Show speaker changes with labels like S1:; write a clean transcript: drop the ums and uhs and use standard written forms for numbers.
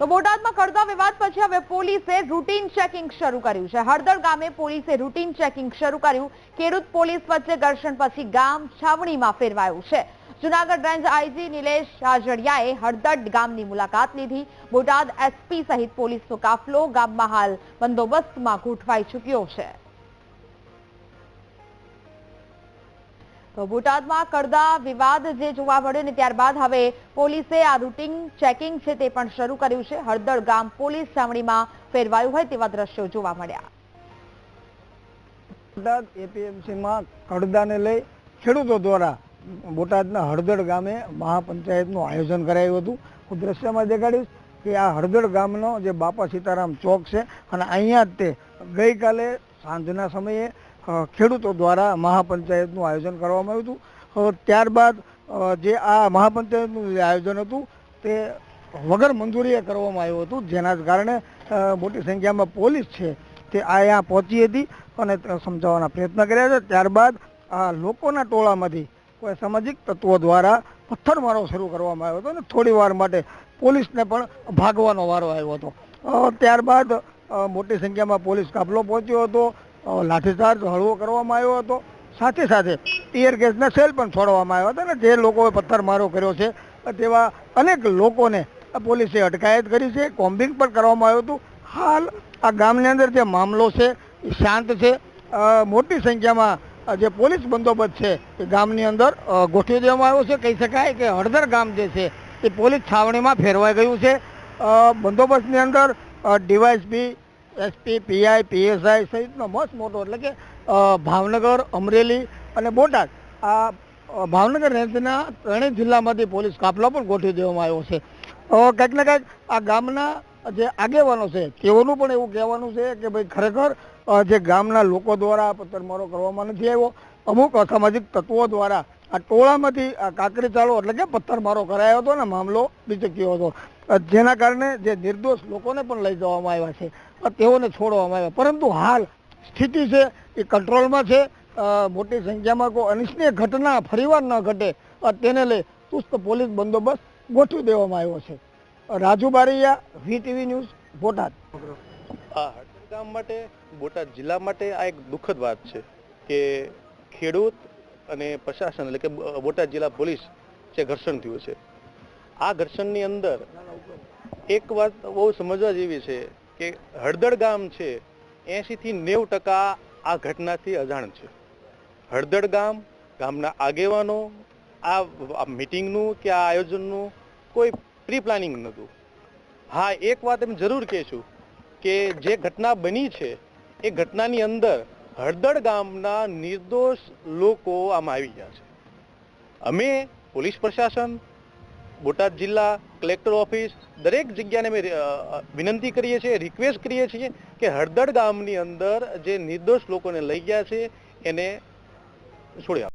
S1: તો બોટાદમાં કડદા વિવાદ પછી હવે પોલીસે રૂટીન ચેકિંગ શરૂ કર્યું છે। હળદર ગામે પોલીસે રૂટીન ચેકિંગ શરૂ કર્યું। ખેડૂત પોલીસ વચ્ચે ઘર્ષણ પછી ગામ છાવણીમાં ફેરવાયું છે। જૂનાગઢ રેન્જ આઈજી નિલેશ રાજડિયાએ હળદર ગામની મુલાકાત લીધી। બોટાદ એસપી સહિત પોલીસનો કાફલો ગામમાં હાલ બંદોબસ્તમાં ગોઠવાઈ ચૂક્યો છે। તો બોટાદમાં કડદા વિવાદ જે જોવા મળ્યો ને ત્યારબાદ હવે પોલીસે આ રૂટીન ચેકિંગ છે તે પણ શરૂ કર્યું છે। હળદર ગામ પોલીસ છાવણીમાં ફેરવાયું હોય તેવા દ્રશ્યો જોવા મળ્યા।
S2: બોટાદ એપીએમસીમાં કડદાને લઈ ખેડૂતો દ્વારા બોટાદના હળદર ગામે મહાપંચાયતનું આયોજન કરાયું હતું। હું દ્રશ્યમાં દેખાડીશ કે આ હળદર ગામનો જે બાપા સીતારામ ચોક છે અને અહીંયા જ તે ગઈકાલે સાંજના સમયે ખેડૂતો દ્વારા મહાપંચાયતનું આયોજન કરવામાં આવ્યું હતું। ત્યારબાદ જે આ મહાપંચાયતનું જે આયોજન હતું તે વગર મંજૂરીએ કરવામાં આવ્યું હતું, જેના કારણે મોટી સંખ્યામાં પોલીસ છે તે અહીંયા પહોંચી હતી અને સમજાવવાના પ્રયત્ન કર્યા છે। ત્યારબાદ આ લોકોના ટોળામાંથી કોઈ સામાજિક તત્વો દ્વારા પથ્થરમારો શરૂ કરવામાં આવ્યો હતો અને થોડી વાર માટે પોલીસને પણ ભાગવાનો વારો આવ્યો હતો। ત્યારબાદ મોટી સંખ્યામાં પોલીસ કાફલો પહોંચ્યો હતો, લાઠીચાર્જ હળવો કરવામાં આવ્યો હતો, સાથે સાથે ટીયર ગેસના સેલ પણ છોડવામાં આવ્યા હતા અને જે લોકોએ પથ્થરમારો કર્યો છે તેવા અનેક લોકોને પોલીસે અટકાયત કરી છે, કોમ્બિંગ પણ કરવામાં આવ્યું હતું। હાલ આ ગામની અંદર જે મામલો છે એ શાંત છે। મોટી સંખ્યામાં જે પોલીસ બંદોબસ્ત છે એ ગામની અંદર ગોઠવી દેવામાં આવ્યો છે। કહી શકાય કે હળદર ગામ જે છે એ પોલીસ છાવણીમાં ફેરવાઈ ગયું છે। બંદોબસ્તની અંદર ડીવાયએસપી, એસપી, પીઆઈ, પીએસઆઈ સહિતનો મોટો એટલે કે ભાવનગર, અમરેલી અને બોટાદ આ ભાવનગર રેન્જના ત્રણેય જિલ્લામાંથી પોલીસ કાફલો પણ ગોઠવી દેવામાં આવ્યો છે। કંઈક ને કંઈક આ ગામના જે આગેવાનો છે તેઓનું પણ એવું કહેવાનું છે કે ભાઈ ખરેખર જે ગામના લોકો દ્વારા પથ્થરમારો કરવામાં નથી આવ્યો, અમુક અસામાજિક તત્વો દ્વારા આ ટોળામાંથી આ કાંકરી ચાલો એટલે કે પથ્થરમારો કરાયો હતો અને મામલો બીચક્યો હતો, જેના કારણે જે નિર્દોષ લોકોને પણ લઈ જવામાં આવ્યા છે, તેઓને છોડવામાં આવ્યા। પરંતુ હાલ સ્થિતિ છે એ કંટ્રોલમાં છે। મોટી સંખ્યામાં કોઈ અનિચ્છનીય ઘટના ફરીવાર ન ઘટે તેને લઈ ચુસ્ત પોલીસ બંદોબસ્ત ગોઠવી દેવામાં આવ્યો છે। Raju Baraiya, VTV news, Botad.
S3: હળદર ગામ માટે, બોટાદ જિલ્લા માટે આ એક દુઃખદ વાત છે કે ખેડૂત અને પ્રશાસન એટલે કે બોટાદ જિલ્લા પોલીસ જે ઘર્ષણ થયું છે, આ ઘર્ષણની અંદર એક વાત બહુ સમજવા જેવી છે કે હળદર ગામ છે 80 થી 90% આ ઘટનાથી અજાણ છે। હળદર ગામના આગેવાનો આ મિટિંગનું કે આ આયોજનનું કોઈ પ્રી પ્લાનિંગ નહોતું। હા, એક વાત એમ જરૂર કહેશું કે જે ઘટના બની છે એ ઘટનાની અંદર હળદર ગામના નિર્દોષ લોકો આમાં આવી ગયા છે। અમે પોલીસ પ્રશાસન, બોટાદ જિલ્લા કલેક્ટર ઓફિસ દરેક જગ્યાને અમે વિનંતી કરીએ છીએ, રિક્વેસ્ટ કરીએ છીએ કે હળદર ગામની અંદર જે નિર્દોષ લોકોને લઈ ગયા છે એને છોડી આપો।